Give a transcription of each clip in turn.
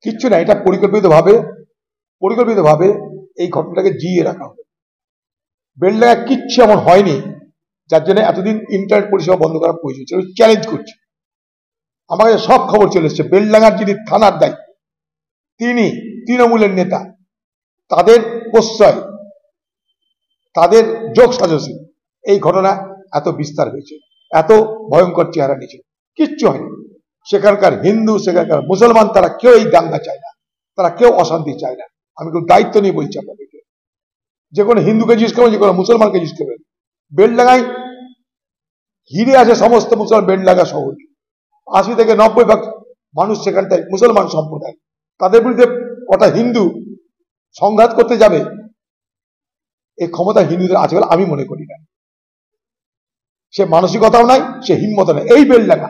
কিচ্ছু না, এটা পরিকল্পিতভাবে এই ঘটনাটাকে জিইয়ে রাখা হবে। বেলডাঙ্গায় কিচ্ছু এমন হয়নি যার জন্য এতদিন ইন্টারনেট পরিষেবা বন্ধ করার প্রয়োজন ছিল। চ্যালেঞ্জ করছে, আমার কাছে সব খবর চলে এসছে। বেলডাঙ্গার যিনি থানার দায়িত্ব, তিনি তৃণমূলের নেতা, তাদের প্রশ্রয়, তাদের যোগ সাজসে এই ঘটনা এত বিস্তার হয়েছে, এত ভয়ঙ্কর চেহারা নিয়েছে। কিচ্ছু হয়নি। সেখানকার হিন্দু, সেখানকার মুসলমান, তারা কেউ এই দাঙ্গা চায় না, তারা কেউ অশান্তি চায় না। আমি খুব দায়িত্ব নিয়ে বলছি আপনাদেরকে। যে কোনো হিন্দুকে জিজ্ঞেস করবেন, যে কোনো মুসলমানকে জিজ্ঞেস করবেন, বেলডাঙ্গায় ঘিরে আছে সমস্ত মুসলমান। বেলডাঙ্গা শহর 80 থেকে 90% মানুষ সেখানটায় মুসলমান সম্প্রদায়। তাদের বিরুদ্ধে কটা হিন্দু সংঘাত করতে যাবে, এই ক্ষমতা হিন্দুদের আছে বলে আমি মনে করি না। সে মানসিকতাও নাই, সে হিম্মত নাই। এই বেলডাঙ্গা,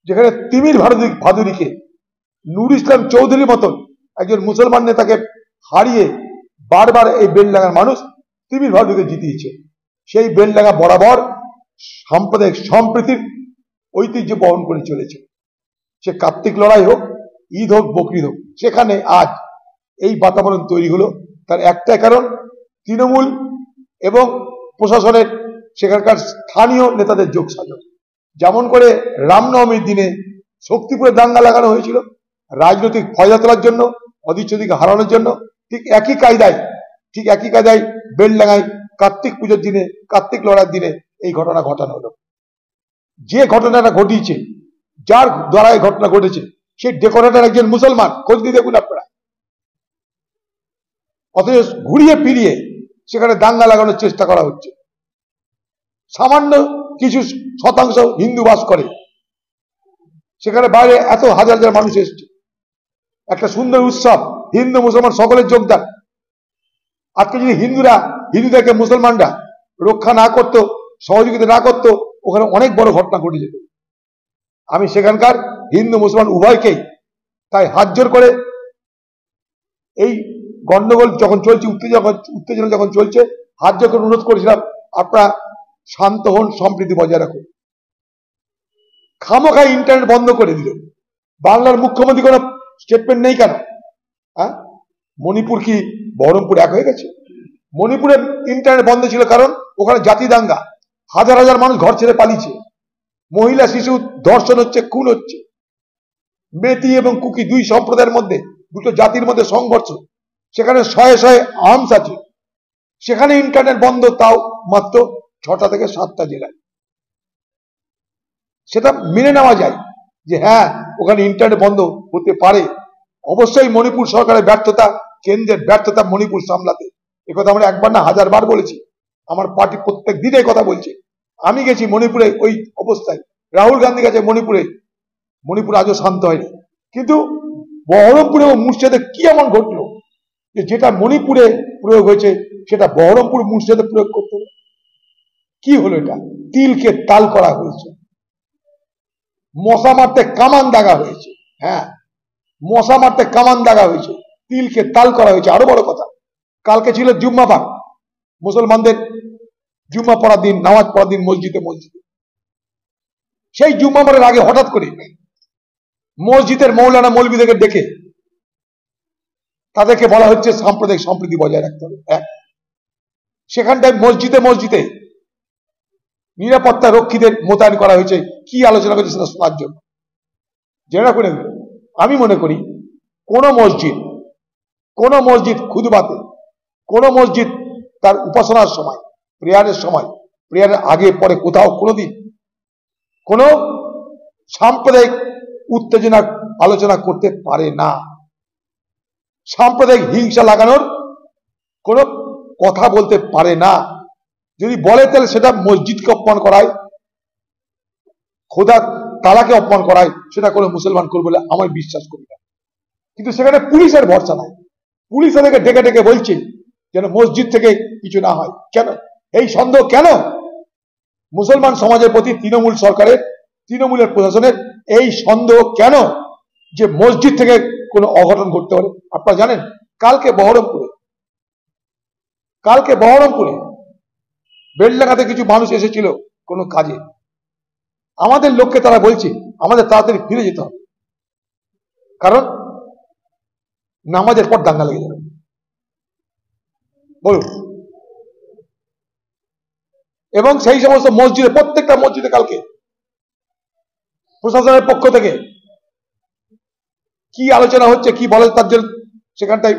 যেখানে তিমির ভাদুরীকে নূর ইসলাম চৌধুরীর মতন একজন মুসলমান নেতাকে হারিয়ে বারবার এই বেলডাঙ্গার মানুষ তিমির ভাদুরীকে জিতিয়েছে, সেই বেলডাঙ্গা বরাবর সাম্প্রদায়িক সম্প্রীতির ঐতিহ্য বহন করে চলেছে। সে কার্তিক লড়াই হোক, ঈদ হোক, বকরিদ হোক, সেখানে আজ এই বাতাবরণ তৈরি হলো। তার একটাই কারণ, তৃণমূল এবং প্রশাসনের, সেখানকার স্থানীয় নেতাদের যোগ সাজস। যেমন করে রামনবমীর দিনে শক্তিপুরে দাঙ্গা লাগানো হয়েছিল রাজনৈতিক ফয়দা তোলার জন্য, অধীরচৌধুরীকে হারানোর জন্য, ঠিক একই কায়দায় বেলডাঙ্গায় কার্তিক পুজোর দিনে, কার্তিক লড়াইয়ের দিনে এই ঘটনা ঘটানো হলো। যে ঘটনাটা ঘটিয়েছে, যার দ্বারা এই ঘটনা ঘটেছে, সেই ডেকোরেটর একজন মুসলমান। খোঁজ দিয়ে দেখুন আপনারা। অথচ ঘুরিয়ে ফিরিয়ে সেখানে দাঙ্গা লাগানোর চেষ্টা করা হচ্ছে। সামান্য কিছু শতাংশ হিন্দু বাস করে সেখানে, বাইরে এত হাজার হাজার মানুষ এসছে। একটা সুন্দর উৎসব, হিন্দু মুসলমান সকলের যোগদান। আজকে যদি হিন্দুদেরকে মুসলমানরা রক্ষা না করতো, সহযোগিতা না করতো, ওখানে অনেক বড় ঘটনা ঘটে যেত। আমি সেখানকার হিন্দু মুসলমান উভয়কেই তাই হাত জোর করে এই গন্ডগোল যখন চলছে, উত্তেজনা যখন চলছে, হাত জোর করে অনুরোধ করেছিলাম, আপনারা শান্ত হন, সম্প্রীতি বজায় রাখুন। খামোখা ইন্টারনেট বন্ধ করে দিল। বাংলার মুখ্যমন্ত্রী কোনো স্টেটমেন্ট নেই কেন? হ্যাঁ, মণিপুর কি বহরমপুর এক হয়ে গেছে? মণিপুরের ইন্টারনেট বন্ধ ছিল কারণ ওখানে জাতি দাঙ্গা, হাজার হাজার মানুষ ঘর ছেড়ে পালিয়েছে, মহিলা শিশু ধর্ষণ হচ্ছে, খুন হচ্ছে। মেতি এবং কুকি, দুই সম্প্রদায়ের মধ্যে, দুটো জাতির মধ্যে সংঘর্ষ, সেখানে শয়ে শয়ে আর্মস আছে। সেখানে ইন্টারনেট বন্ধ, তাও মাত্র 6টা থেকে 7টা জেলায়। সেটা মেনে নেওয়া যায় যে হ্যাঁ, ওখানে ইন্টারনেট বন্ধ হতে পারে। অবশ্যই মণিপুর সরকারের ব্যর্থতা, কেন্দ্রের ব্যর্থতা মণিপুর সামলাতে। একথা আমরা একবার না 1000বার বলেছি। আমার পার্টি প্রত্যেক দিন এই কথা বলছে। আমি গেছি মণিপুরে ওই অবস্থায়, রাহুল গান্ধী গেছে মণিপুর আজও শান্ত হয়নি। কিন্তু বহরমপুরে ও মুর্শিদাবাদে কি এমন ঘটলো যে যেটা মণিপুরে প্রয়োগ হয়েছে সেটা বহরমপুর মুর্শিদাবাদে প্রয়োগ করতে হবে? কি হলো এটা? তিলকে তাল করা হয়েছে, মশা মারতে কামান দাগা হয়েছে। হ্যাঁ, মশা মারতে কামান দাগা হয়েছে, তিলকে তাল করা হয়েছে। আরো বড় কথা, কালকে ছিল জুম্মা পাঠ, মুসলমানদের জুম্মা পড়ার দিন, নামাজ পড়ার দিন মসজিদে। সেই জুম্মা পড়ার আগে হঠাৎ করে মসজিদের মৌলানা মৌলবীদেরকে ডেকে তাদেরকে বলা হচ্ছে সাম্প্রদায়িক সম্প্রীতি বজায় রাখতে হবে। সেখানটায় মসজিদে নিরাপত্তা রক্ষীদের মোতায়েন করা হয়েছে। কি আলোচনা করেছে সেটা শোনার জন্য। জেনে রাখুন, আমি মনে করি কোন মসজিদ খুদবাতে, কোন মসজিদ তার উপাসনার সময়, প্রেয়ারের আগে পরে কোথাও কোনোদিন কোন সাম্প্রদায়িক উত্তেজনা আলোচনা করতে পারে না। সাম্প্রদায়িক হিংসা লাগানোর কোন কথা বলতে পারে না। যদি বলে তাহলে সেটা মসজিদকে অপমান করায়, খোদা তালাকে অপমান করায়। সেটা কোনো মুসলমান করবে বলে আমি বিশ্বাস করি না। কিন্তু সেখানে পুলিশের ভরসা নাই। পুলিশ তাদেরকে ডেকে ডেকে বলছে যেন মসজিদ থেকে কিছু না হয়। কেন এই সন্দেহ? কেন মুসলমান সমাজের প্রতি তৃণমূলের প্রশাসনের এই সন্দেহ কেন যে মসজিদ থেকে কোনো অঘটন ঘটতে পারে? আপনারা জানেন, কালকে বহরমপুরে বেলডাঙ্গাতে কিছু মানুষ এসেছিল কোনো কাজে। আমাদের লোককে তারা বলছে আমাদের তাড়াতাড়ি ফিরে যেতে হবে, কারণ নামাজের পর দাঙ্গা লেগে যাবে। বলুন। এবং সেই সমস্ত মসজিদে, প্রত্যেকটা মসজিদে কালকে প্রশাসনের পক্ষ থেকে কি আলোচনা হচ্ছে, কি বলে, তার জন্য সেখানটায়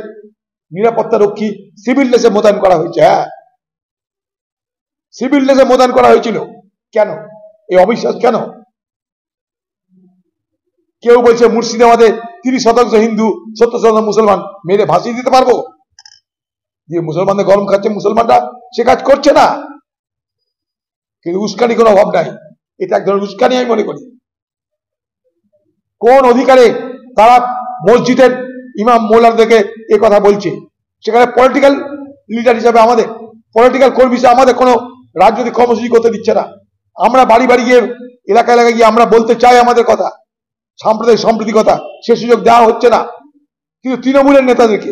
নিরাপত্তা রক্ষী সিভিল ড্রেসে মোতায়েন করা হয়েছে। হ্যাঁ, সিভিল ড্রেসে মোতায়েন করা হয়েছিল। কেন এই অবিশ্বাস? কেন? কেউ বলছে মুর্শিদাবাদে 30% হিন্দু, 70% মুসলমান, মেরে ভাসিয়ে দিতে পারবো। যে মুসলমানদের গরম খাচ্ছে, মুসলমানরা সে কাজ করছে না, কিন্তু উস্কানি কোনো অভাব নাই। এটা এক ধরনের উস্কানি আমি মনে করি। কোন অধিকারে তারা মসজিদের ইমাম মৌলানাদেরকে এ কথা বলছে? সেখানে পলিটিক্যাল লিডার হিসাবে, আমাদের পলিটিক্যাল কর্মী হিসাবে আমাদের কোনো রাজনৈতিক কর্মসূচি করতে দিচ্ছে না। আমরা বাড়ি বাড়ি গিয়ে, এলাকা এলাকায় গিয়ে আমরা বলতে চাই আমাদের কথা, সাম্প্রদায়িক সম্প্রীতিকতা, সে সুযোগ দেওয়া হচ্ছে না। কিন্তু তৃণমূলের নেতাদেরকে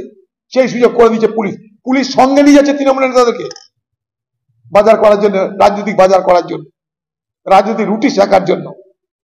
সেই সুযোগ করে দিচ্ছে পুলিশ। পুলিশ সঙ্গে নিয়ে যাচ্ছে তৃণমূলের নেতাদেরকে বাজার করার জন্য, রাজনৈতিক বাজার করার জন্য, রাজনৈতিক রুটি শেখার জন্য।